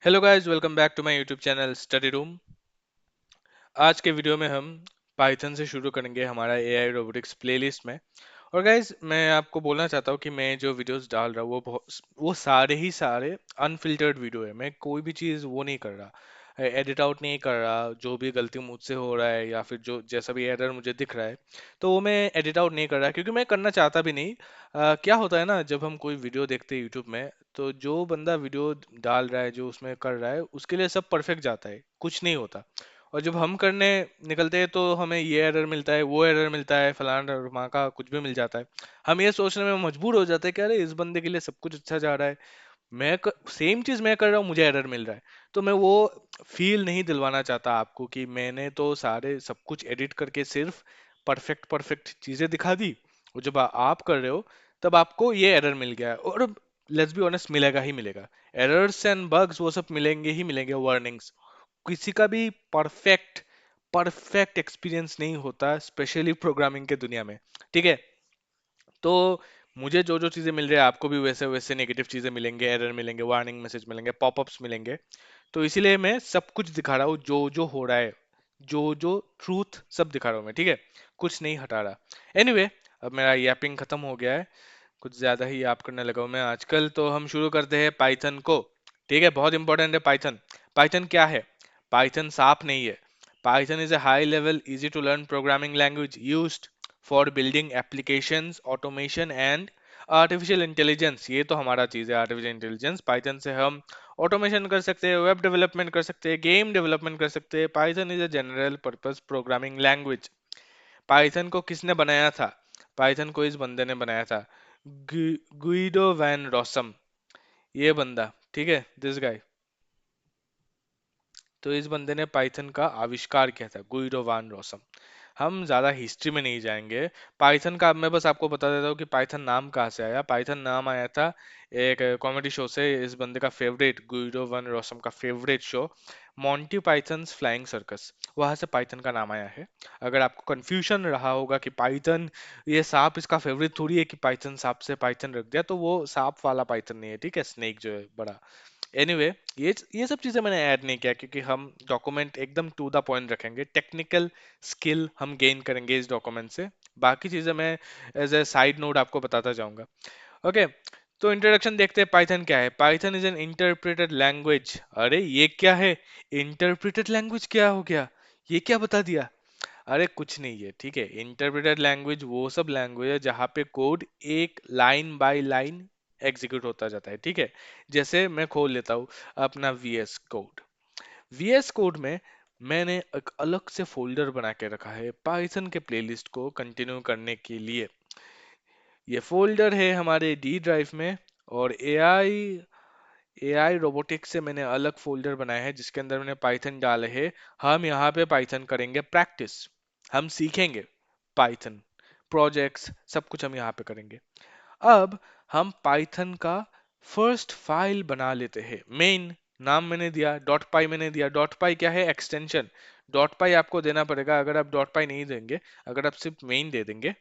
Hello guys, welcome back to my YouTube channel study room. आज के video में हम पाइथन से शुरू करेंगे हमारा एआई रोबोटिक्स प्लेलिस्ट में। और गाइस, मैं आपको बोलना चाहता हूँ कि मैं जो वीडियोस डाल रहा हूँ वो सारे ही सारे अनफिल्टर्ड वीडियो है। मैं कोई भी चीज़ वो नहीं कर रहा, एडिट आउट नहीं कर रहा। जो भी गलती मुझसे हो रहा है या फिर जो जैसा भी एरर मुझे दिख रहा है, तो वो मैं एडिट आउट नहीं कर रहा क्योंकि मैं करना चाहता भी नहीं। क्या होता है ना, जब हम कोई वीडियो देखते हैं यूट्यूब में, तो जो बंदा वीडियो डाल रहा है, जो उसमें कर रहा है, उसके लिए सब परफेक्ट जाता है, कुछ नहीं होता। और जब हम करने निकलते हैं तो हमें ये एरर मिलता है, वो एरर मिलता है, फलाना वहाँ का कुछ भी मिल जाता है। हम ये सोचने में मजबूर हो जाते हैं कि अरे इस बंदे के लिए सब कुछ अच्छा जा रहा है, सेम चीज मैं कर रहा हूँ, मुझे एरर मिल रहा है। तो मैं वो फील नहीं दिलवाना चाहता आपको कि मैंने तो सारे सब कुछ एडिट करके सिर्फ परफेक्ट परफेक्ट चीजें दिखा दी, और जब आप कर रहे हो तब आपको ये एरर मिल गया है। और लेट्स बी ऑनेस्ट, मिलेगा ही मिलेगा। एरर्स एंड बग्स वो सब मिलेंगे ही मिलेंगे, वार्निंग्स। किसी का भी परफेक्ट परफेक्ट एक्सपीरियंस नहीं होता, स्पेशली प्रोग्रामिंग के दुनिया में। ठीक है? तो मुझे जो जो चीजें मिल रही है, आपको भी वैसे वैसे नेगेटिव चीजें मिलेंगे, एरर मिलेंगे, वार्निंग मैसेज मिलेंगे, पॉपअप्स मिलेंगे। तो इसीलिए मैं सब कुछ दिखा रहा हूँ, जो जो हो रहा है, जो जो ट्रूथ, सब दिखा रहा हूँ मैं। ठीक है? कुछ नहीं हटा रहा। एनीवे, अब मेरा यैपिंग खत्म हो गया है। कुछ ज्यादा ही याप करने लगा हूं मैं आजकल। तो हम शुरू करते हैं पाइथन को। ठीक है? बहुत इंपॉर्टेंट है पाइथन। पाइथन क्या है? पाइथन सांप नहीं है। Python is a high level easy to learn programming language used for building applications, automation and artificial intelligence. ये तो हमारा चीज है, आर्टिफिशियल इंटेलिजेंस। पाइथन से हम ऑटोमेशन कर सकते हैं, वेब डेवलपमेंट कर सकते हैं, गेम डेवलपमेंट कर सकते हैं। Python is a general purpose programming language. Python को किसने बनाया था? पाइथन को इस बंदे ने बनाया था, गुइडो वैन रॉसम। ये बंदा, ठीक है, दिस गाय। तो इस बंदे ने पाइथन का आविष्कार किया था, गुइडो वैन रॉसम। हम ज्यादा हिस्ट्री में नहीं जाएंगे। पाइथन का मैं बस आपको बता देता हूँ कि पाइथन नाम कहाँ से आया। पाइथन नाम आया था एक कॉमेडी शो से। इस बंदे का फेवरेट, गुइडो वन रॉसम का favourite show, Monty pythons flying circus, वहां से पाइथन का नाम आया है। अगर आपको कंफ्यूजन रहा होगा कि पाइथन ये सांप इसका फेवरेट थोड़ी है कि पाइथन सांप से पाइथन रख दिया, तो वो सांप वाला पाइथन नहीं है, ठीक है? स्नेक जो है बड़ा। एनीवे, ये सब चीजें मैंने ऐड नहीं किया क्योंकि हम डॉक्यूमेंट एकदम टू द पॉइंट रखेंगे। टेक्निकल स्किल हम गेन करेंगे इस डॉक्यूमेंट से। बाकी चीजें मैं एज ए साइड नोट आपको बताता जाऊंगा। ओके, तो इंट्रोडक्शन देखते हैं। पाइथन क्या है? Python is an interpreted language. अरे ये क्या है? इंटरप्रेटेड लैंग्वेज क्या हो गया? ये क्या बता दिया? अरे कुछ नहीं है, ठीक है। इंटरप्रेटेड लैंग्वेज वो सब लैंग्वेज है जहाँ पे कोड एक लाइन बाय लाइन एग्जीक्यूट होता जाता है, ठीक है? जैसे मैं खोल लेता हूँ अपना VS कोड। VS कोड में मैंने एक अलग से फोल्डर बना के रखा है पाइथन के प्लेलिस्ट को कंटिन्यू करने के लिए। ये फोल्डर है हमारे डी ड्राइव में। और एआई रोबोटिक्स से मैंने अलग फोल्डर बनाया है जिसके अंदर मैंने पाइथन डाले है। हम यहाँ पे पाइथन करेंगे प्रैक्टिस, हम सीखेंगे पाइथन, प्रोजेक्ट्स, सब कुछ हम यहाँ पे करेंगे। अब हम पाइथन का फर्स्ट फाइल बना लेते हैं। मेन नाम मैंने दिया, डॉट पाई मैंने दिया। डॉट पाई क्या है? एक्सटेंशन। डॉट पाई आपको देना पड़ेगा। अगर आप डॉट पाई नहीं देंगे, अगर आप सिर्फ मेन दे देंगे,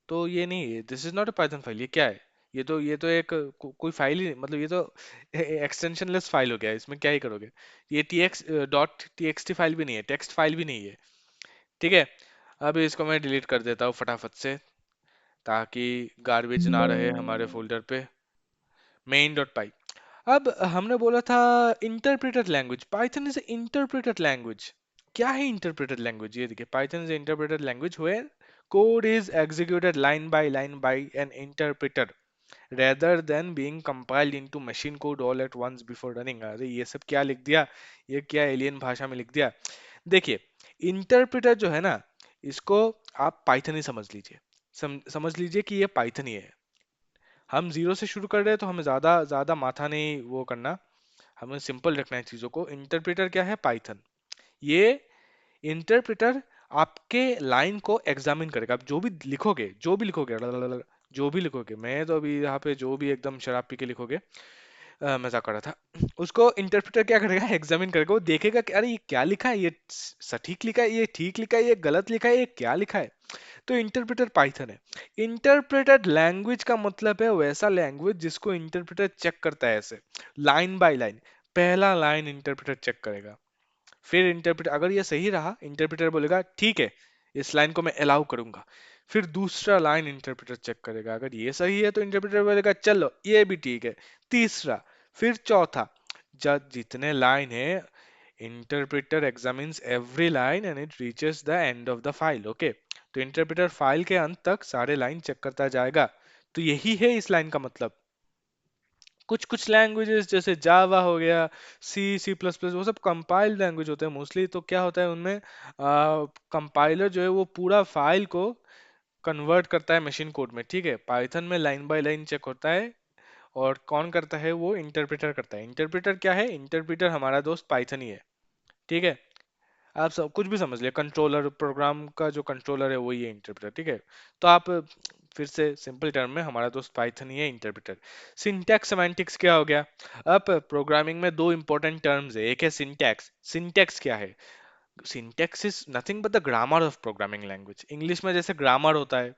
तो ये नहीं है, this is not a Python file. ये क्या है? ये तो एक कोई फाइल ही, मतलब ये तो एक्सटेंशन लेस फाइल हो गया। इसमें क्या ही करोगे? ये .txt फाइल भी नहीं है, टेक्स्ट फाइल भी नहीं है। ठीक है? अब इसको मैं डिलीट कर देता हूँ फटाफट से, ताकि गार्बेज ना रहे हमारे फोल्डर पे। Main dot py. अब हमने बोला था interpreted language. Python is interpreted language. क्या है इंटरप्रेटेड लैंग्वेज? ये देखिए, Python is interpreted language where code is executed line by an interpreter rather than being compiled into machine code all at once before running। अरे ये सब क्या लिख दिया? ये क्या एलियन भाषा में लिख दिया? देखिए, इंटरप्रेटर जो है ना, इसको आप पाइथन ही समझ लीजिए। समझ लीजिए कि ये पाइथन ही है। हम जीरो से शुरू कर रहे हैं तो हमें ज्यादा ज्यादा माथा नहीं वो करना, हमें सिंपल रखना है चीजों को। इंटरप्रेटर क्या है? पाइथन। ये इंटरप्रेटर आपके लाइन को एग्जामिन करेगा। आप जो भी लिखोगे जो भी लिखोगे, मैं तो अभी यहाँ पे जो भी एकदम शराब पी के लिखोगे, मजाक कर रहा था, उसको इंटरप्रेटर क्या करेगा? एग्जामिन करेगा। वो देखेगा कि अरे ये क्या लिखा है, ये सटीक लिखा है, ये ठीक लिखा है, ये गलत लिखा है, ये क्या लिखा है। तो इंटरप्रेटर पाइथन है। इंटरप्रेटेड लैंग्वेज का मतलब है वैसा लैंग्वेज जिसको इंटरप्रेटर चेक करता है ऐसे, लाइन बाय लाइन। पहला लाइन इंटरप्रेटर चेक करेगा। फिर इंटरप्रेटर अगर ये सही रहा, इंटरप्रेटर बोलेगा ठीक है, इस लाइन को मैं अलाउ करूंगा। फिर दूसरा लाइन इंटरप्रेटर चेक करेगा, अगर ये सही है तो इंटरप्रेटर बोलेगा चलो ये भी ठीक है। तीसरा, फिर चौथा, जब जितने लाइन है, interpreter examines every line and it reaches the end of the file. Okay, तो इंटरप्रेटर फाइल के अंत तक सारे लाइन चेक करता जाएगा। तो यही है इस लाइन का मतलब। कुछ कुछ लैंग्वेजेस जैसे जावा हो गया, सी सी प्लस प्लस, वो सब कंपाइल्ड लैंग्वेज होते हैं मोस्टली। तो क्या होता है उनमें, कंपाइलर जो है वो पूरा फाइल को कन्वर्ट करता है मशीन कोड में। ठीक है, पाइथन में लाइन बाय लाइन चेक होता है। और कौन करता है, वो इंटरप्रेटर करता है। इंटरप्रेटर क्या है, इंटरप्रेटर हमारा दोस्त पाइथन ही है। ठीक है, आप सब कुछ भी समझ लिया, कंट्रोलर, प्रोग्राम का जो कंट्रोलर है वही है इंटरप्रेटर। ठीक है, तो आप फिर से सिंपल टर्म में, हमारा दोस्त पाइथन ही है इंटरप्रेटर। सिंटैक्स सेमांटिक्स क्या हो गया। अब प्रोग्रामिंग में दो इंपॉर्टेंट टर्म्स है, एक है सिंटैक्स। सिंटैक्स क्या है, syntax is nothing but the grammar of programming language. English में जैसे ग्रामर होता है,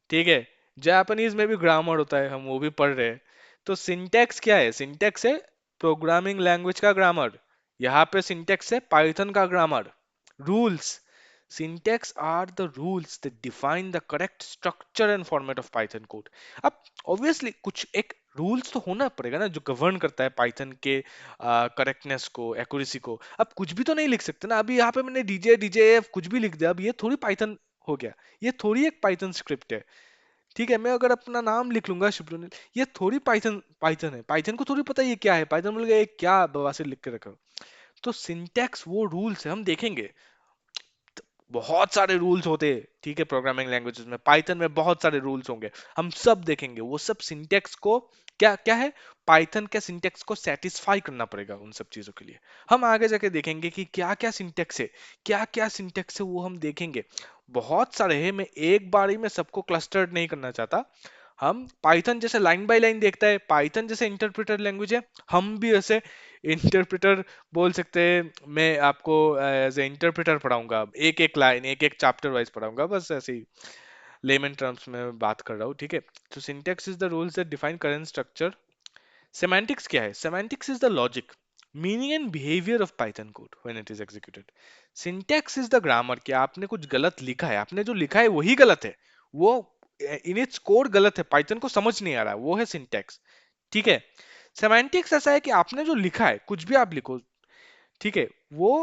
ठीक है, जापानीज में भी ग्रामर होता है, हम वो भी पढ़ रहे हैं। तो सिंटैक्स क्या है, सिंटैक्स है प्रोग्रामिंग लैंग्वेज का ग्रामर। यहाँ पे सिंटैक्स है पाइथन का grammar. Rules, syntax are the rules that define the correct structure and format of python code। अब ऑब्वियसली कुछ एक रूल्स तो होना पड़ेगा ना, जो गवर्न करता है पाइथन के करेक्टनेस को, एक्यूरेसी को। अब कुछ भी तो नहीं लिख सकते ना, अभी यहाँ पे मैंने डीजे डीजे कुछ भी लिख दिया, अब ये थोड़ी पाइथन हो गया, ये थोड़ी एक पाइथन स्क्रिप्ट है। ठीक है, मैं अगर अपना नाम लिख लूंगा शुभ्रनील, ये थोड़ी पाइथन पाइथन है, पाइथन को थोड़ी पता है ये क्या है, पाइथन बोलेगा ये क्या बवासीर लिख के रखा हो। तो सिंटैक्स वो रूल्स है, हम देखेंगे बहुत सारे रूल्स होते हैं। ठीक है, प्रोग्रामिंग लैंग्वेजेस में, पाइथन में बहुत सारे रूल्स होंगे, हम सब देखेंगे। वो सब सिंटैक्स को क्या क्या है, पाइथन के सिंटैक्स को सेटिस्फाई करना पड़ेगा उन सब चीजों के लिए। हम आगे जाके देखेंगे कि क्या क्या सिंटैक्स है, क्या क्या सिंटैक्स है, वो हम देखेंगे। बहुत सारे हैं, मैं एक बारी में सबको क्लस्टर्ड नहीं करना चाहता। हम पाइथन जैसे लाइन बाय लाइन देखता है, पाइथन जैसे इंटरप्रेटर लैंग्वेज है, हम भी ऐसे इंटरप्रेटर बोल सकते हैं। मैं आपको एज ए इंटरप्रेटर पढ़ाऊंगा, एक एक लाइन, एक एक चैप्टर वाइज पढ़ाऊंगा, बस ऐसे ही लेमन टर्म्स में बात कर रहा हूँ। ठीक है, तो syntax is the rules that define current structure. Semantics क्या है, semantics is the logic, meaning and behaviour of Python code when it is executed. Syntax is the grammar, कि आपने कुछ गलत लिखा है, आपने जो लिखा है वही गलत है, वो इन इट्स कोड गलत है, पाइथन को समझ नहीं आ रहा है, वो है सिंटैक्स। ठीक है, सेमांटिक्स ऐसा है कि आपने जो लिखा है, कुछ भी आप लिखो, ठीक है, वो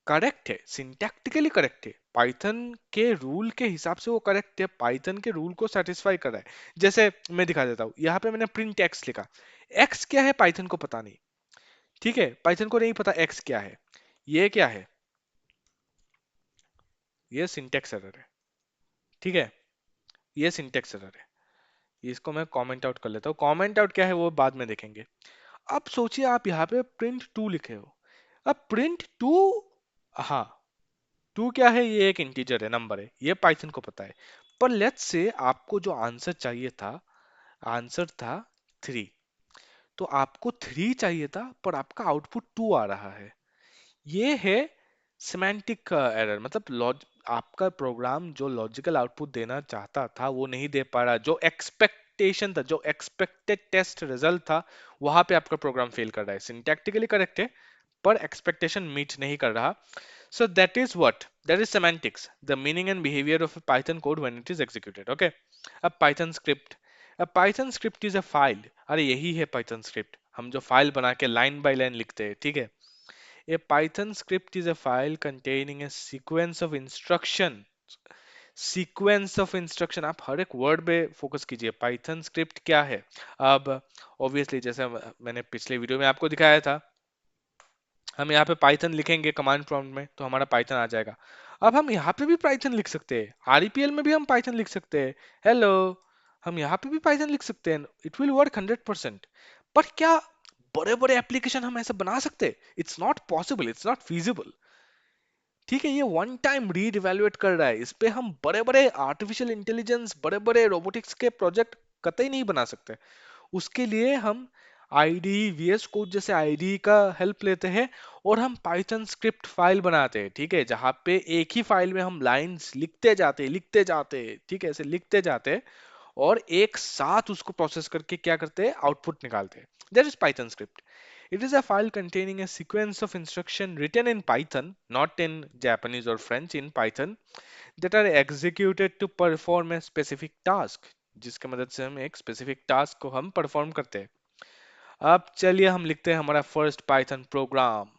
करेक्ट है, सिंटैक्टिकली करेक्ट है, पाइथन के रूल के हिसाब से वो करेक्ट है, पाइथन के रूल को सेटिस्फाई कर रहा है। जैसे मैं दिखा देता हूँ, यहाँ पे मैंने प्रिंट एक्स लिखा, एक्स क्या है पाइथन को पता नहीं। ठीक है, पाइथन को नहीं पता एक्स क्या है, ये क्या है, ये सिंटेक्स एरर है। ठीक है, ये सिंटेक्स एरर है, इसको मैं कमेंट आउट कर लेता हूँ। कमेंट आउट क्या है वो बाद में देखेंगे। अब सोचिए आप यहाँ पे प्रिंट टू लिखे हो, अब प्रिंट टू, हाँ, टू क्या है, ये एक इंटीजर है, नंबर है, ये पाइथन को पता है। पर लेट्स से आपको जो आंसर चाहिए था, आंसर था थ्री, तो आपको थ्री चाहिए था पर आपका आउटपुट टू आ रहा है। ये है सिमेंटिक एरर, मतलब आपका प्रोग्राम जो लॉजिकल आउटपुट देना चाहता था वो नहीं दे पा रहा, जो एक्सपेक्टेशन था, जो एक्सपेक्टेड टेस्ट रिजल्ट था, वहां पे आपका प्रोग्राम फेल कर रहा है। सिंटैक्टिकली करेक्ट है पर एक्सपेक्टेशन मीट नहीं कर रहा। So that is what? That is semantics, the meaning and behavior of a Python code when it is executed. Okay. A Python script. A Python script is a file. अरे यही है Python script, हम जो file बना के line by line लिखते हैं। ठीक है, A Python script is a file containing a sequence of instruction। Sequence of instruction, आप हर एक वर्ड पे फोकस कीजिए। पाइथन स्क्रिप्ट क्या है, अब ऑब्वियसली जैसे मैंने पिछले वीडियो में आपको दिखाया था, हम यहाँ पे पाइथन लिखेंगे कमांड प्रॉम्प्ट में तो हमारा पाइथन आ जाएगा। अब हम यहाँ पे भी पाइथन लिख सकते हैं, आरईपीएल में भी हम पाइथन लिख सकते हैं, हेलो, हम यहाँ पे भी पाइथन लिख सकते हैं, इट विल वर्क 100%। पर क्या बड़े बड़े एप्लीकेशन हम ऐसे बना सकते हैं? It's not possible, it's not feasible. ठीक है, ये वन टाइम रीड इवेलुएट कर रहा है, इस पे हम बड़े बड़े आर्टिफिशियल इंटेलिजेंस, बड़े बड़े रोबोटिक्स के प्रोजेक्ट कतई नहीं बना सकते। उसके लिए हम आईडी, वीएस कोड जैसे आईडी का हेल्प लेते हैं, और हम पाइथन स्क्रिप्ट फाइल बनाते हैं। ठीक है, जहाँ पे एक ही फाइल में हम लाइंस लिखते जाते, ठीक है, ऐसे लिखते जाते, और एक साथ उसको प्रोसेस करके क्या करते हैं, आउटपुट निकालते हैं। That is Python script. It is a file containing a sequence of instruction written in Python, not in Japanese or French, in Python, that are executed to perform a specific task, जिसके मदद से हम एक specific task को हम perform करते हैं. अब चलिए हम लिखते हैं हमारा first Python programme.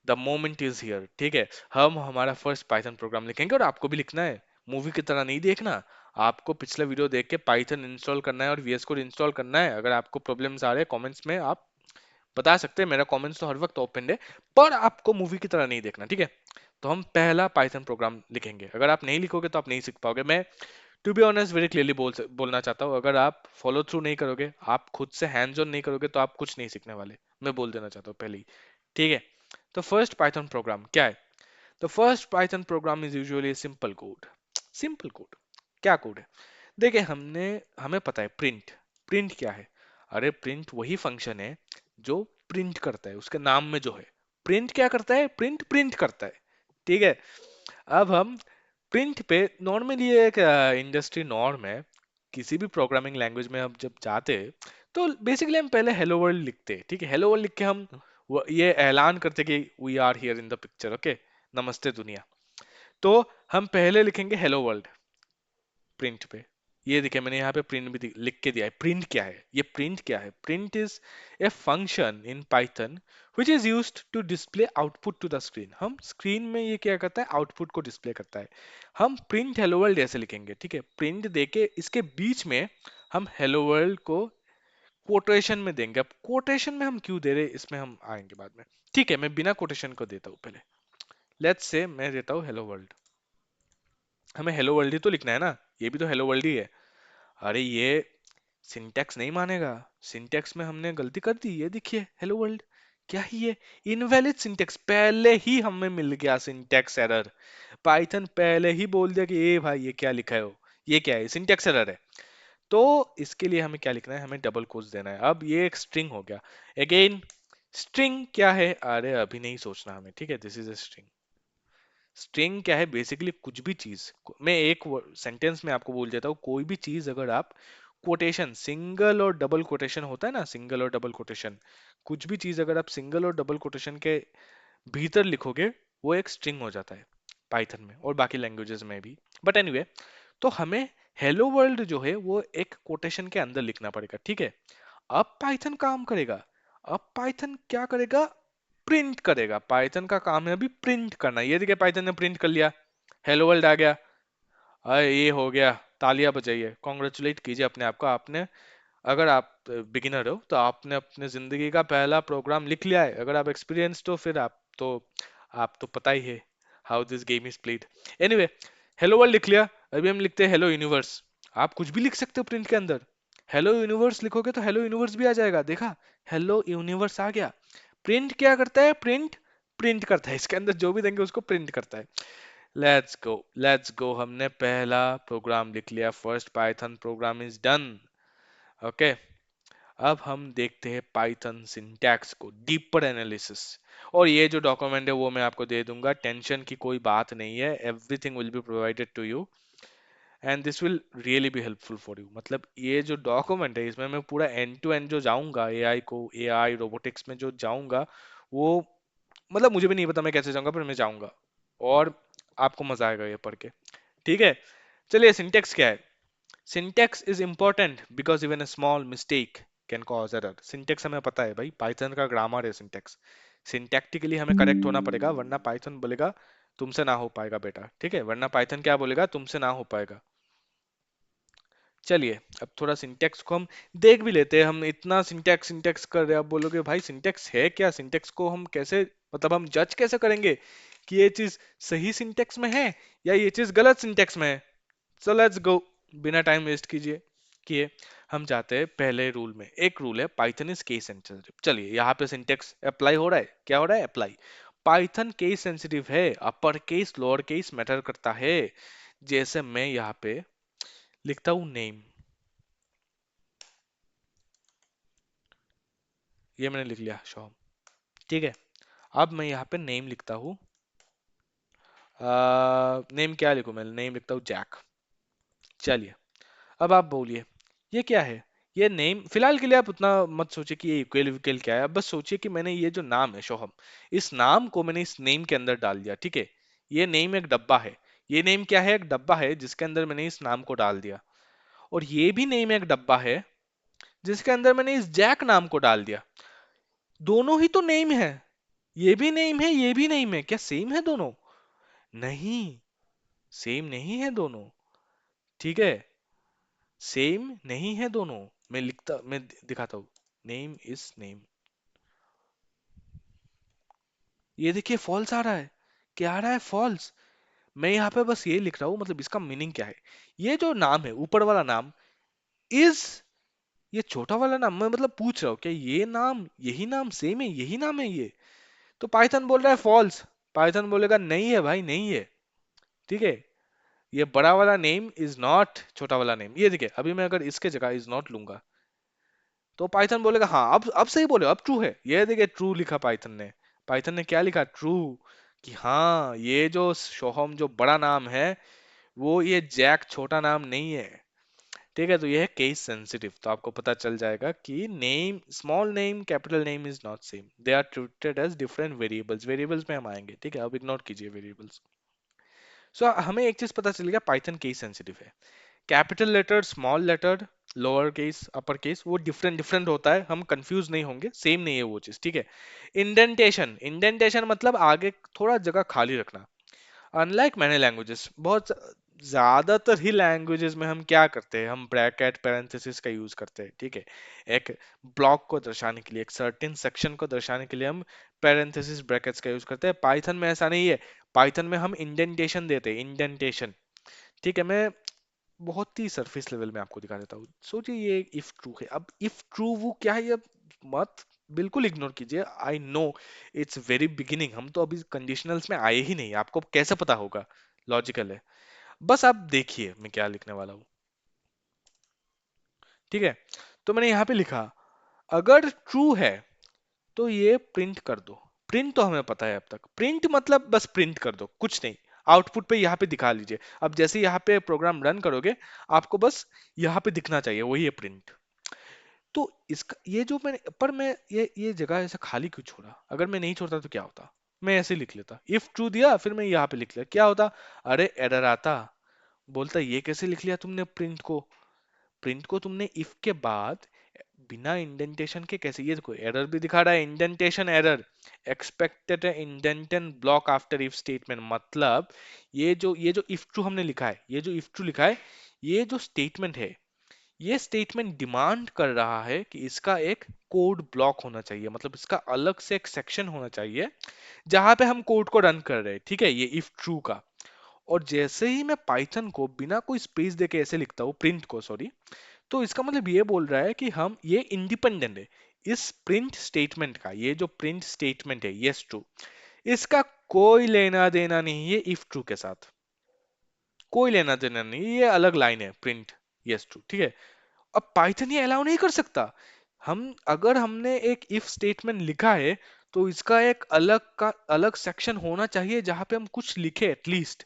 The moment is here. ठीक है, हम हमारा फर्स्ट पाइथन प्रोग्राम लिखेंगे और आपको भी लिखना है, मूवी की तरह नहीं देखना. आपको पिछला वीडियो देख के पाइथन इंस्टॉल करना है और वीएस कोड इंस्टॉल करना है. अगर आपको प्रॉब्लम्स आ रहे हैं कमेंट्स में आप बता सकते हैं, मेरा कमेंट्स तो हर वक्त ओपन है, पर आपको मूवी की तरह नहीं देखना. ठीक है, तो हम पहला पाइथन प्रोग्राम लिखेंगे. अगर आप नहीं लिखोगे तो आप नहीं सीख पाओगे. मैं to be honest very clearly बोलना चाहता हूँ, अगर आप फॉलो थ्रू नहीं करोगे, आप खुद से हैंड्स ऑन नहीं करोगे, तो आप कुछ नहीं सीखने वाले. मैं बोल देना चाहता हूँ पहले ही. ठीक है, तो फर्स्ट पाइथन प्रोग्राम क्या है? The first Python programme is usually simple code. Simple code. क्या कोड है? देखिए, हमें पता है प्रिंट. प्रिंट क्या है? अरे प्रिंट वही फंक्शन है जो प्रिंट करता है, उसके नाम में जो है. प्रिंट क्या करता है? प्रिंट प्रिंट करता है. ठीक है, अब हम प्रिंट पे नॉर्मली एक इंडस्ट्री नॉर्म है. किसी भी प्रोग्रामिंग लैंग्वेज में हम जब जाते हैं तो बेसिकली हम पहले हेलो वर्ल्ड लिखते हैं. ठीक है, हेलो वर्ल्ड लिख के हम ये ऐलान करते कि we are here in the picture. Okay, नमस्ते दुनिया. तो हम पहले लिखेंगे हेलो वर्ल्ड प्रिंट पे. ये देखिए, मैंने यहाँ पे प्रिंट भी लिख के दिया है. प्रिंट क्या है? ये प्रिंट क्या है? Print is a function in Python which is used to display output to the screen. हम स्क्रीन में ये क्या करता है? आउटपुट को डिस्प्ले करता है. हम प्रिंट हेलो वर्ल्ड ऐसे लिखेंगे. ठीक है, प्रिंट देके इसके बीच में हम हेलो वर्ल्ड को कोटेशन में देंगे. अब कोटेशन में हम क्यों दे रहे हैं, इसमें हम आएंगे बाद में. ठीक है, मैं बिना कोटेशन को देता हूँ पहले. लेट्स से मैं देता हूँ हेलो वर्ल्ड. हमें हेलो वर्ल्ड ही तो लिखना है ना, ये भी तो हेलो वर्ल्ड ही है. अरे ये सिंटैक्स नहीं मानेगा. सिंटैक्स में हमने गलती कर दी. ये देखिए हेलो वर्ल्ड, क्या ही ये इनवैलिड सिंटैक्स. पहले ही हमें मिल गया सिंटैक्स एरर. पाइथन पहले ही बोल दिया कि ए भाई ये क्या लिखा है, हो ये क्या है, सिंटैक्स एरर है. तो इसके लिए हमें क्या लिखना है? हमें डबल कोट्स देना है. अब ये एक स्ट्रिंग हो गया. अगेन, स्ट्रिंग क्या है? अरे अभी नहीं सोचना हमें. ठीक है, this is a string. String क्या है? बेसिकली कुछ भी चीज. मैं एक सेंटेंस में आपको बोल देता हूँ, कोई भी चीज अगर आप कोटेशन, सिंगल और डबल कोटेशन होता है ना, सिंगल और डबल कोटेशन, कुछ भी चीज अगर आप सिंगल और डबल कोटेशन के भीतर लिखोगे, वो एक स्ट्रिंग हो जाता है पाइथन में और बाकी लैंग्वेजेस में भी. बट एनीवे, तो हमें हेलो वर्ल्ड जो है वो एक कोटेशन के अंदर लिखना पड़ेगा. ठीक है, अब पाइथन काम करेगा. अब पाइथन क्या करेगा? प्रिंट करेगा. पाइथन का काम है अभी प्रिंट करना. ये देखिए, पाइथन ने प्रिंट कर लिया, हेलो वर्ल्ड आ गया. अरे ये हो गया, तालियां बजाइए, कॉन्ग्रेचुलेट कीजिए अपने आप को. आपने, अगर आप बिगिनर हो तो आपने अपने जिंदगी का पहला प्रोग्राम लिख लिया है. अगर आप एक्सपीरियंस्ड हो फिर आप तो पता ही है how this game is played. Anyway, hello world लिख लिया. अभी हम लिखते हैं हेलो यूनिवर्स. आप कुछ भी लिख सकते हो प्रिंट के अंदर. हेलो यूनिवर्स लिखोगे तो हेलो यूनिवर्स भी आ जाएगा. देखा, हेलो यूनिवर्स आ गया. प्रिंट क्या करता है? प्रिंट प्रिंट करता है. इसके अंदर जो भी देंगे उसको प्रिंट करता है. Let's go, let's go. हमने पहला प्रोग्राम लिख लिया. First Python programme is done. Okay, अब हम देखते हैं पाइथन सिंटैक्स को, डीपर एनालिसिस. और ये जो डॉक्यूमेंट है वो मैं आपको दे दूंगा, टेंशन की कोई बात नहीं है. Everything will be provided to you and this will really be helpful for you. मतलब ये जो डॉक्यूमेंट है इसमें मैं पूरा एंड टू एंड जो जाऊंगा, एआई को, एआई रोबोटिक्स में जो जाऊंगा, वो मतलब मुझे भी नहीं पता मैं कैसे जाऊंगा, पर मैं जाऊंगा और आपको मजा आएगा ये पढ़ के. ठीक है, चलिए सिंटेक्स क्या है? Syntax is important because even a small mistake can cause error. Syntax हमें पता है भाई, पाइथन का ग्रामर है सिंटेक्स. सिंटैक्टिकली हमें करेक्ट होना पड़ेगा, वरना पाइथन बोलेगा तुमसे ना हो पाएगा बेटा. ठीक है, वरना पाइथन क्या बोलेगा? तुमसे ना हो पाएगा. चलिए, अब थोड़ा सिंटेक्स को हम देख भी लेते हैं. हम इतना सिंटेक्स सिंटेक्स कर रहे हैं, आप बोलोगे भाई सिंटेक्स है क्या? सिंटेक्स को हम कैसे, मतलब हम जज कैसे करेंगे कि ये चीज सही सिंटेक्स में है या ये चीज गलत सिंटेक्स में है? सो लेट्स गो, बिना टाइम वेस्ट कीजिए किए हम जाते हैं पहले रूल में. एक रूल है, पाइथन इज केस सेंसिटिव. चलिए, यहाँ पे सिंटेक्स अप्लाई हो रहा है. क्या हो रहा है? अप्लाई. पाइथन केस सेंसिटिव है. Upper case lower case matter करता है. जैसे मैं यहाँ पे लिखता हूँ नेम. ये मैंने लिख लिया शॉम. ठीक है, अब मैं यहाँ पे नेम लिखता हूँ. नेम क्या लिखूं? मैं नेम लिखता हूँ जैक. चलिए, अब आप बोलिए ये क्या है? ये नेम फिलहाल के लिए आप उतना मत सोचिए कि ये इक्वल इक्वल क्या है, आप बस सोचिए कि मैंने ये जो नाम है शोहम, इस नाम को मैंने इस नेम के अंदर डाल दिया, ठीक है। ये नेम एक डब्बा है, ये नेम क्या है, एक डब्बा है जिसके अंदर मैंने इस नाम को डाल दिया। और ये भी नेम एक डब्बा है जिसके अंदर मैंने इस जैक नाम को डाल दिया। दोनों ही तो नेम है, ये भी नेम है ये भी नेम है, क्या सेम है दोनों? नहीं, सेम नहीं है दोनों, ठीक है। सेम नहीं है दोनों। मैं दिखाता हूं। नेम इज नेम, ये देखिए फॉल्स आ रहा है। क्या आ रहा है? फॉल्स। मैं यहाँ पे बस ये लिख रहा हूँ, मतलब इसका मीनिंग क्या है। ये जो नाम है ऊपर वाला नाम इज, ये छोटा वाला नाम, मैं मतलब पूछ रहा हूँ क्या ये नाम, यही नाम सेम है, यही नाम है ये? तो पाइथन बोल रहा है फॉल्स। पाइथन बोलेगा नहीं है भाई, नहीं है, ठीक है। ये बड़ा वाला नेम इज नॉट छोटा वाला नेम। ये देखिए अभी मैं अगर इसके जगह इज नॉट लूंगा तो पाइथन बोलेगा हाँ, अब सही बोले, अब ट्रू है। ये देखिए ट्रू लिखा पाइथन ने। पाइथन ने क्या लिखा? ट्रू। कि हाँ ये जो सोहम जो बड़ा नाम है, वो ये जैक छोटा नाम नहीं है, ठीक है। तो ये है केस सेंसिटिव, तो आपको पता चल जाएगा कि name, small name capital name is not same, they are treated as different variables. Variables में हम आएंगे, ठीक है, अब इग्नोर कीजिए वेरिएबल्स। सो हमें एक चीज पता चल गया, पाइथन केस सेंसिटिव है। Capital letter, small letter, lower case, upper case, वो डिफरेंट डिफरेंट होता है, हम कंफ्यूज नहीं होंगे, सेम नहीं है वो चीज, ठीक है। इंडेंटेशन, इंडेंटेशन मतलब आगे थोड़ा जगह खाली रखना। अनलाइक मैनी लैंग्वेजेस, बहुत ज्यादातर ही लैंग्वेजेस में हम क्या करते हैं, हम ब्रैकेट पैरेंथेसिस का यूज करते हैं, ठीक है। एक ब्लॉक को दर्शाने के लिए, एक सर्टेन सेक्शन को दर्शाने के लिए हम पैरेंथेसिस ब्रैकेट्स का यूज करते हैं। पाइथन में ऐसा नहीं है। पाइथन में हम इंडेंटेशन देते हैं, इंडेंटेशन, ठीक है। मैं बहुत ही सरफेस लेवल में आपको दिखा देता हूँ। सोचिए ये इफ ट्रू है, अब इफ ट्रू वो क्या है, ये मत बिल्कुल इग्नोर कीजिए। I know it's very beginning, हम तो अभी कंडीशनल्स में आए ही नहीं, आपको कैसे पता होगा? लॉजिकल है। बस आप देखिए मैं क्या लिखने वाला हूँ, ठीक है। तो मैंने यहाँ पे लिखा, अगर ट्रू है तो ये प्रिंट कर दो। प्रिंट तो हमें पता है अब तक, प्रिंट मतलब बस प्रिंट कर दो, कुछ नहीं। आउटपुट पे यहाँ पे दिखा लीजिए। अब जैसे यहाँ पे प्रोग्राम रन करोगे, आपको बस यहाँ पे दिखना चाहिए, वही है प्रिंट। तो इसका ये जो मैंने, पर मैं ये जगह ऐसा खाली क्यों छोड़ा? अगर मैं नहीं छोड़ता तो क्या होता? मैं ऐसे लिख लेता, इफ ट्रू दिया, फिर मैं यहाँ पे लिख लिया, क्या होता? अरे एरर आता, बोलता ये कैसे लिख लिया तुमने प्रिंट को? प्रिंट को तुमने इफ के बाद बिना इंडेंटेशन के कैसे? ये देखो एरर भी दिखा रहा है, indentation error, expected indentation block after if statement. मतलब ये जो इफ ट्रू हमने लिखा है, ये जो इफ ट्रू लिखा है, ये जो स्टेटमेंट है, ये स्टेटमेंट डिमांड कर रहा है कि इसका एक कोड ब्लॉक होना चाहिए, मतलब इसका अलग से एक सेक्शन होना चाहिए जहां पे हम कोड को रन कर रहे हैं, ठीक है, ये इफ ट्रू का। और जैसे ही मैं पाइथन को बिना कोई स्पेस देके ऐसे लिखता हूँ, प्रिंट को, सॉरी, तो इसका मतलब ये बोल रहा है कि हम ये इंडिपेंडेंट है इस प्रिंट स्टेटमेंट का। ये जो प्रिंट स्टेटमेंट है यस ट्रू, इसका कोई लेना देना नहीं है इफ ट्रू के साथ, कोई लेना देना नहीं, ये अलग लाइन है प्रिंट यस ट्रू, ठीक है। अब पाइथन ये अलाउ नहीं कर सकता। हम अगर हमने एक इफ स्टेटमेंट लिखा है तो इसका एक अलग सेक्शन होना चाहिए जहां पे हम कुछ लिखे एटलीस्ट।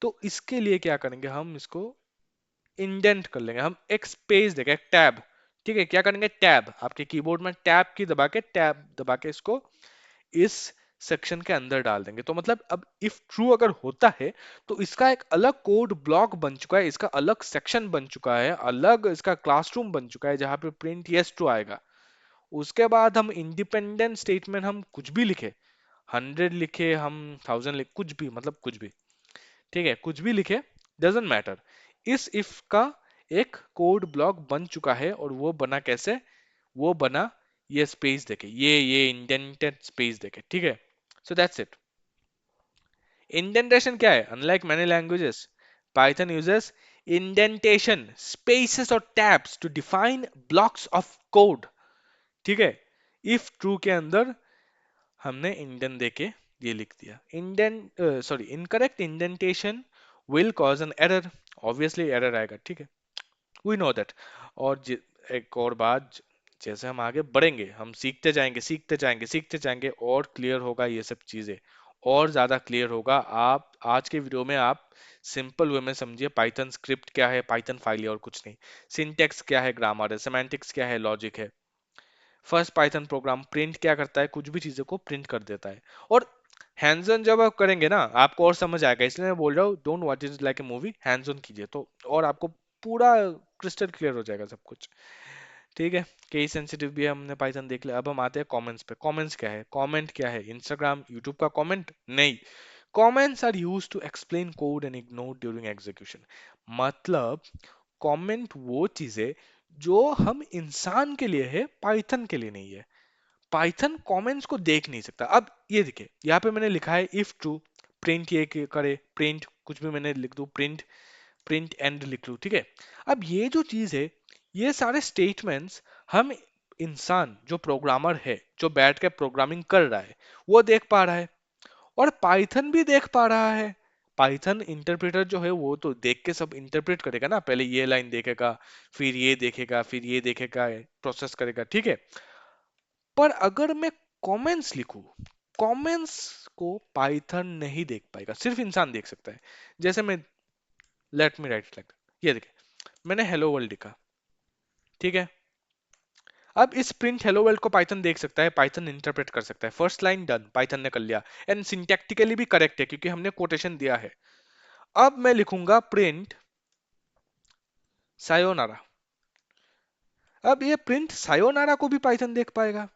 तो इसके लिए क्या करेंगे, हम इसको इंडेंट कर लेंगे, हम एक स्पेस देंगे, एक टैब, ठीक है। क्या करेंगे? टैब, आपके कीबोर्ड में टैब की दबा के, टैब दबा के इसको इस सेक्शन के अंदर डाल देंगे। तो मतलब अब इफ ट्रू अगर होता है तो इसका एक अलग कोड ब्लॉक बन चुका है, इसका अलग सेक्शन बन चुका है, अलग इसका क्लासरूम बन चुका है जहां पे प्रिंट यस ट्रू आएगा। उसके बाद हम इंडिपेंडेंट स्टेटमेंट हम कुछ भी लिखे, 100 लिखे, हम 1000 लिखे, कुछ भी, मतलब कुछ भी, ठीक है, कुछ भी लिखे, डजेंट मैटर। इस इफ का एक कोड ब्लॉक बन चुका है, और वो बना कैसे? वो बना ये स्पेस देके, ये इंडेंटेड स्पेस देके, ठीक है। So that's it. इंडेंटेशन क्या है? Unlike many languages, Python uses indentation, spaces और tabs to define blocks of code, ठीक है। इफ ट्रू के अंदर हमने इंडेंट देके ये लिख दिया, indent, sorry, incorrect indentation will cause an error, obviously error आएगा, ठीक है, वी नो दैट। और एक और बात, जैसे हम आगे बढ़ेंगे हम सीखते जाएंगे सीखते जाएंगे सीखते जाएंगे और क्लियर होगा ये सब चीजें, और ज्यादा क्लियर होगा। आप आज के वीडियो में आप सिंपल वे में समझिए पाइथन स्क्रिप्ट क्या है, पाइथन फाइल है और कुछ नहीं। सिंटेक्स क्या है, ग्रामर है, सेमेंटिक्स क्या है, लॉजिक है। फर्स्ट पाइथन प्रोग्राम प्रिंट क्या करता है, कुछ भी चीजों को प्रिंट कर देता है। और हैंड्स ऑन जब आप करेंगे ना आपको और समझ आएगा, इसलिए मैं बोल रहा हूँ don't watch it like a movie, hands on कीजिए तो और आपको पूरा क्रिस्टल क्लियर हो जाएगा सब कुछ। ठीक है, केस सेंसिटिव भी हमने पाइथन देख लिया। अब हम आते हैं कमेंट्स पे। कमेंट्स क्या है, कमेंट क्या है, इंस्टाग्राम यूट्यूब का कमेंट नहीं। Comments are used to explain code and ignore during execution. मतलब कमेंट वो चीज है जो हम इंसान के लिए है, पाइथन के लिए नहीं है। पाइथन कमेंट्स को देख नहीं सकता। अब ये देखिए यहाँ पे मैंने लिखा है इफ ट्रू प्रिंट ये करे, प्रिंट कुछ भी मैंने लिख दूं, प्रिंट प्रिंट एंड लिख लूं, ठीक है। अब ये जो चीज है, ये सारे स्टेटमेंट्स हम इंसान जो प्रोग्रामर है, जो बैठ के प्रोग्रामिंग कर रहा है, वो देख पा रहा है और पाइथन भी देख पा रहा है। पाइथन इंटरप्रेटर जो है वो तो देख के सब इंटरप्रेट करेगा ना, पहले ये लाइन देखेगा, फिर ये देखेगा, फिर ये देखेगा, प्रोसेस करेगा, ठीक है। पर अगर मैं कमेंट्स लिखूं, कमेंट्स को पाइथन नहीं देख पाएगा, सिर्फ इंसान देख सकता है। जैसे मैं, लेट मी राइट लाइक, ये देखिए मैंने हेलो वर्ल्ड लिखा, ठीक है। अब इस प्रिंट हेलो वर्ल्ड को पाइथन देख सकता है, पाइथन इंटरप्रेट कर सकता है। फर्स्ट लाइन डन, पाइथन ने कर लिया एंड सिंटैक्टिकली भी करेक्ट है क्योंकि हमने कोटेशन दिया है। अब मैं लिखूंगा प्रिंट सायोनारा। अब ये प्रिंट सायोनारा को भी पाइथन देख पाएगा।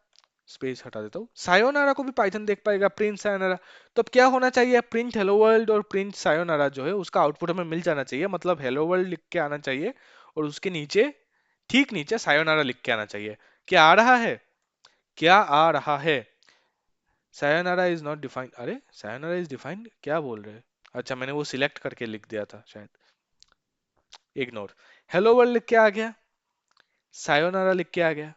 स्पेस हटा देता हूँ, सायोनारा को भी पाइथन देख पाएगा, प्रिंट सायोनारा। तो अब क्या होना चाहिए, प्रिंट हेलो वर्ल्ड और प्रिंट सायोनारा जो है उसका आउटपुट हमें मिल जाना चाहिए। मतलब हेलो वर्ल्ड लिख के आना चाहिए और उसके नीचे, ठीक नीचे सायोनारा लिख के आना चाहिए। क्या आ रहा है, क्या आ रहा है, सायोनारा इज नॉट डिफाइंड। अरे सायोनारा इज डिफाइंड, क्या बोल रहे हैं। अच्छा मैंने वो सिलेक्ट करके लिख दिया था शायद, इग्नोर। हेलो वर्ल्ड लिख के आ गया, सायोनारा लिख के आ गया,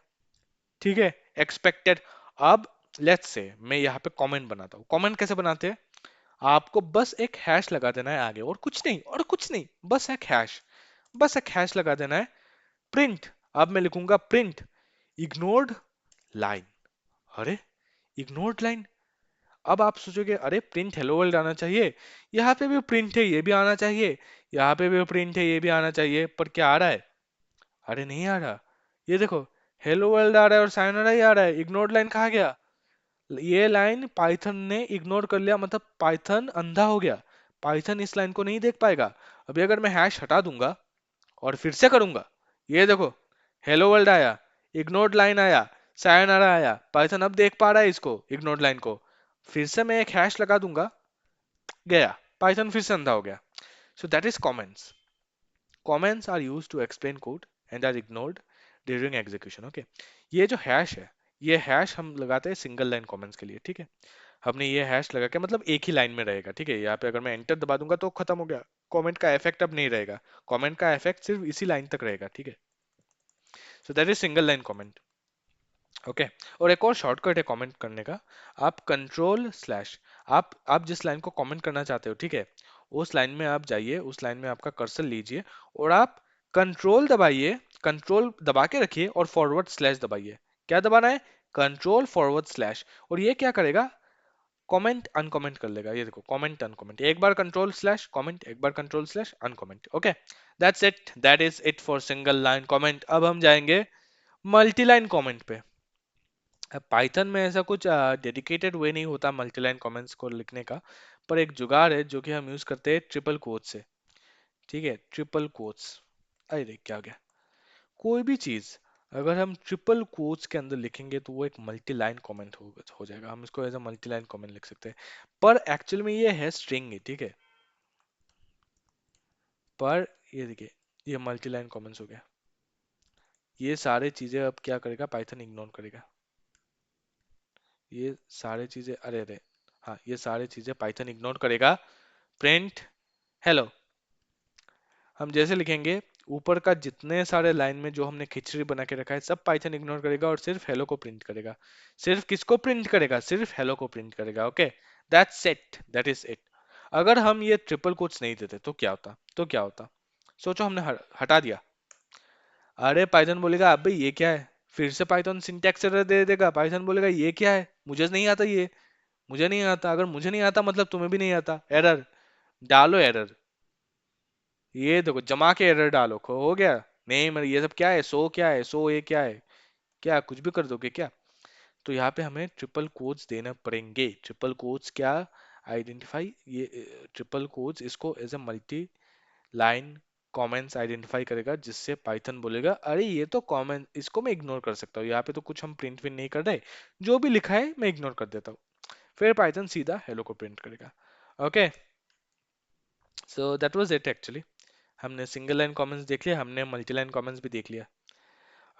ठीक है, एक्सपेक्टेड। अब लेट्स से मैं यहाँ पे कमेंट बनाता हूँ। कमेंट कैसे बनाते हैं, आपको बस एक हैश लगा देना है आगे, और कुछ नहीं, और कुछ नहीं, बस एक हैश, बस एक हैश लगा देना है, प्रिंट। अब मैं लिखूंगा प्रिंट इग्नोर्ड लाइन। अरे इग्नोर्ड लाइन। अब आप सोचोगे अरे प्रिंट हेलो वर्ल्ड आना चाहिए, यहाँ पे भी प्रिंट है ये भी आना चाहिए, यहाँ पे भी प्रिंट है ये भी आना चाहिए, पर क्या आ रहा है, अरे नहीं आ रहा। ये देखो, हेलो वर्ल्ड आ रहा है और सायोनारा ही आ रहा है, इग्नोर्ड लाइन कहाँ गया। ये लाइन पाइथन ने इग्नोर कर लिया, मतलब पाइथन अंधा हो गया, पाइथन इस लाइन को नहीं देख पाएगा। अभी अगर मैं हैश हटा दूंगा और फिर से करूंगा, ये देखो, हेलो वर्ल्ड आया, इग्नोर्ड लाइन आया, सायोनारा आया, पाइथन अब देख पा रहा है इसको, इग्नोर्ड लाइन को। फिर से मैं एक हैश लगा दूंगा, गया, पाइथन फिर से अंधा हो गया। So that is comments. Comments are used to explain code and are ignored during execution, okay. ये जो हैश है, ये हैश हम लगाते हैं सिंगल लाइन कमेंट्स के लिए, ठीक है। हमने ये हैश लगा के मतलब एक ही लाइन में रहेगा, ठीक है। यहाँ पे अगर मैं एंटर दबा दूंगा तो खत्म हो गया, कमेंट का इफेक्ट अब नहीं रहेगा, कमेंट का इफेक्ट सिर्फ इसी लाइन तक रहेगा, ठीक है। सो that is single line comment, okay. और एक और शॉर्टकट है कमेंट करने का, आप कंट्रोल स्लैश, आप जिस लाइन को कमेंट करना चाहते हो, ठीक है, उस लाइन में आप जाइए, उस लाइन में आपका कर्सर लीजिए और आप कंट्रोल दबाइए, कंट्रोल दबा के रखिए और फॉरवर्ड स्लैश दबाइए। क्या दबाना है, कंट्रोल फॉरवर्ड स्लैश। और ये क्या करेगा, कमेंट अनकमेंट कर लेगा। ये देखो कमेंट अनकमेंट, एक बार कंट्रोल स्लैश कमेंट, एक बार control slash uncomment, okay. That's it, that is it for single line comment. अब हम जाएंगे मल्टी लाइन कमेंट पे। अब पाइथन में ऐसा कुछ डेडिकेटेड वे नहीं होता मल्टीलाइन कमेंट्स को लिखने का, पर एक जुगाड़ है जो कि हम यूज करते हैं ट्रिपल कोट्स से, ठीक है, ट्रिपल कोट्स। अरे क्या हो गया, कोई भी चीज अगर हम ट्रिपल कोट्स के अंदर लिखेंगे तो वो एक मल्टी लाइन कमेंट हो जाएगा, हम इसको as a multi line comment लिख सकते हैं। पर एक्चुअल में ये है स्ट्रिंग है, ठीक है। पर ये देखिए, ये मल्टी लाइन कमेंट्स हो गया। ये सारे चीजें अब क्या करेगा, पाइथन इग्नोर करेगा। ये सारे चीजें, अरे अरे, हाँ ये सारे चीजें पाइथन इग्नोर करेगा। प्रिंट हेलो, हम जैसे लिखेंगे, ऊपर का जितने सारे लाइन में जो हमने खिचड़ी बना के रखा है सब पाइथन इग्नोर करेगा और सिर्फ हेलो को प्रिंट करेगा। सिर्फ किसको प्रिंट करेगा, सिर्फ हेलो को प्रिंट करेगा, okay. That's it, that is it. अगर हम ये ट्रिपल कोट्स नहीं देते तो क्या होता, तो क्या होता, सोचो, हमने हटा दिया। अरे पाइथन बोलेगा अब भाई ये क्या है, फिर से पाइथन सिंटैक्स एरर दे देगा, पाइथन बोलेगा ये क्या है, मुझे नहीं आता ये, मुझे नहीं आता, अगर मुझे नहीं आता मतलब तुम्हें भी नहीं आता, एरर डालो, एरर ये देखो, जमा के एरर डालो, हो गया। नहीं मतलब ये सब क्या है, सो क्या है, सो ये क्या है, क्या कुछ भी कर दोगे क्या? तो यहाँ पे हमें ट्रिपल कोट्स देना पड़ेंगे। ट्रिपल कोट्स क्या, आइडेंटिफाई ये ट्रिपल कोट्स इसको as a multi line comments identify करेगा, जिससे पाइथन बोलेगा अरे ये तो कमेंट, इसको मैं इग्नोर कर सकता हूँ, यहाँ पे तो कुछ हम प्रिंट भी नहीं कर रहे, जो भी लिखा है मैं इग्नोर कर देता हूँ। फिर पाइथन सीधा हेलो को प्रिंट करेगा। Okay, so that was it actually. हमने सिंगल लाइन कमेंट्स देख लिया, हमने मल्टी लाइन कमेंट्स भी देख लिया।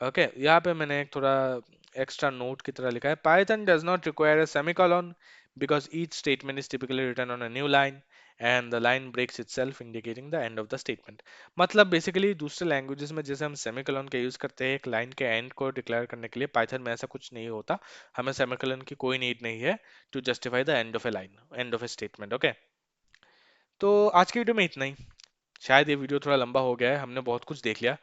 ओके, यहाँ पे मैंने एक थोड़ा एक्स्ट्रा नोट की तरह लिखा है, Python does not require a semicolon because each statement is typically written on a new line and the line breaks itself indicating the end of the statement. मतलब बेसिकली दूसरे लैंग्वेजेस में जैसे हम semicolon का यूज करते हैं एक line के एंड को डिक्लेयर करने के लिए, पाइथन में ऐसा कुछ नहीं होता। हमें सेमीकोलन की कोई नीड नहीं है to justify the end of a line, end of a statement. Okay, तो आज की वीडियो में इतना ही। शायद ये वीडियो थोड़ा लंबा हो गया है, हमने बहुत कुछ देख लिया।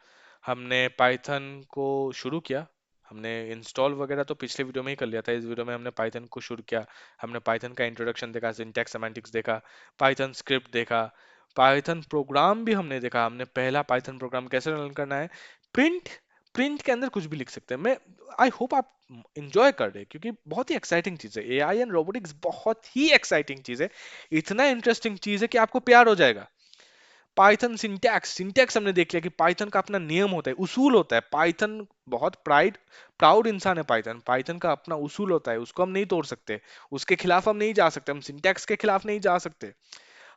हमने पाइथन को शुरू किया, हमने इंस्टॉल वगैरह तो पिछले वीडियो में ही कर लिया था, इस वीडियो में हमने पाइथन को शुरू किया। हमने पाइथन का इंट्रोडक्शन देखा, सिंटैक्स सेमांटिक्स देखा, पाइथन स्क्रिप्ट देखा, पाइथन प्रोग्राम भी हमने देखा, हमने पहला पाइथन प्रोग्राम कैसे रन करना है, प्रिंट, प्रिंट के अंदर कुछ भी लिख सकते हैं। मैं आई होप आप इंजॉय कर रहे हैं, क्योंकि बहुत ही एक्साइटिंग चीज़ है एआई एंड रोबोटिक्स, बहुत ही एक्साइटिंग चीज़ है, इतना इंटरेस्टिंग चीज़ है कि आपको प्यार हो जाएगा। पाइथन सिंटैक्स, सिंटैक्स हमने देख लिया कि पाइथन का अपना नियम होता है, उसूल होता है। पाइथन बहुत प्राउड इंसान है, पाइथन, पाइथन का अपना उसूल होता है, उसको हम नहीं तोड़ सकते, उसके खिलाफ हम नहीं जा सकते, हम सिंटैक्स के खिलाफ नहीं जा सकते।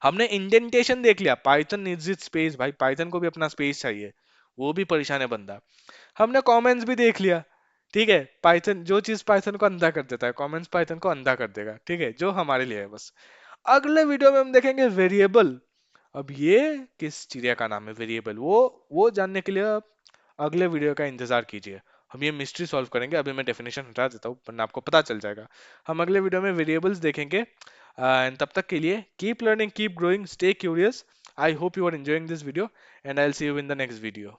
हमने इंडेंटेशन देख लिया, पाइथन नीड्स इट स्पेस, भाई पाइथन को भी अपना स्पेस चाहिए, वो भी परेशान है बंदा। हमने कमेंट्स भी देख लिया, ठीक है, पाइथन जो चीज पाइथन को अंधा कर देता है, कमेंट्स पाइथन को अंधा कर देगा, ठीक है, जो हमारे लिए है बस। अगले वीडियो में हम देखेंगे वेरिएबल। अब ये किस चिड़िया का नाम है वेरिएबल, वो जानने के लिए आप अगले वीडियो का इंतजार कीजिए। हम ये मिस्ट्री सॉल्व करेंगे, अभी मैं डेफिनेशन हटा देता हूँ वरना आपको पता चल जाएगा। हम अगले वीडियो में वेरिएबल्स देखेंगे, एंड तब तक के लिए keep learning, keep growing, stay curious. I hope you are enjoying this video and I will see you in the next video.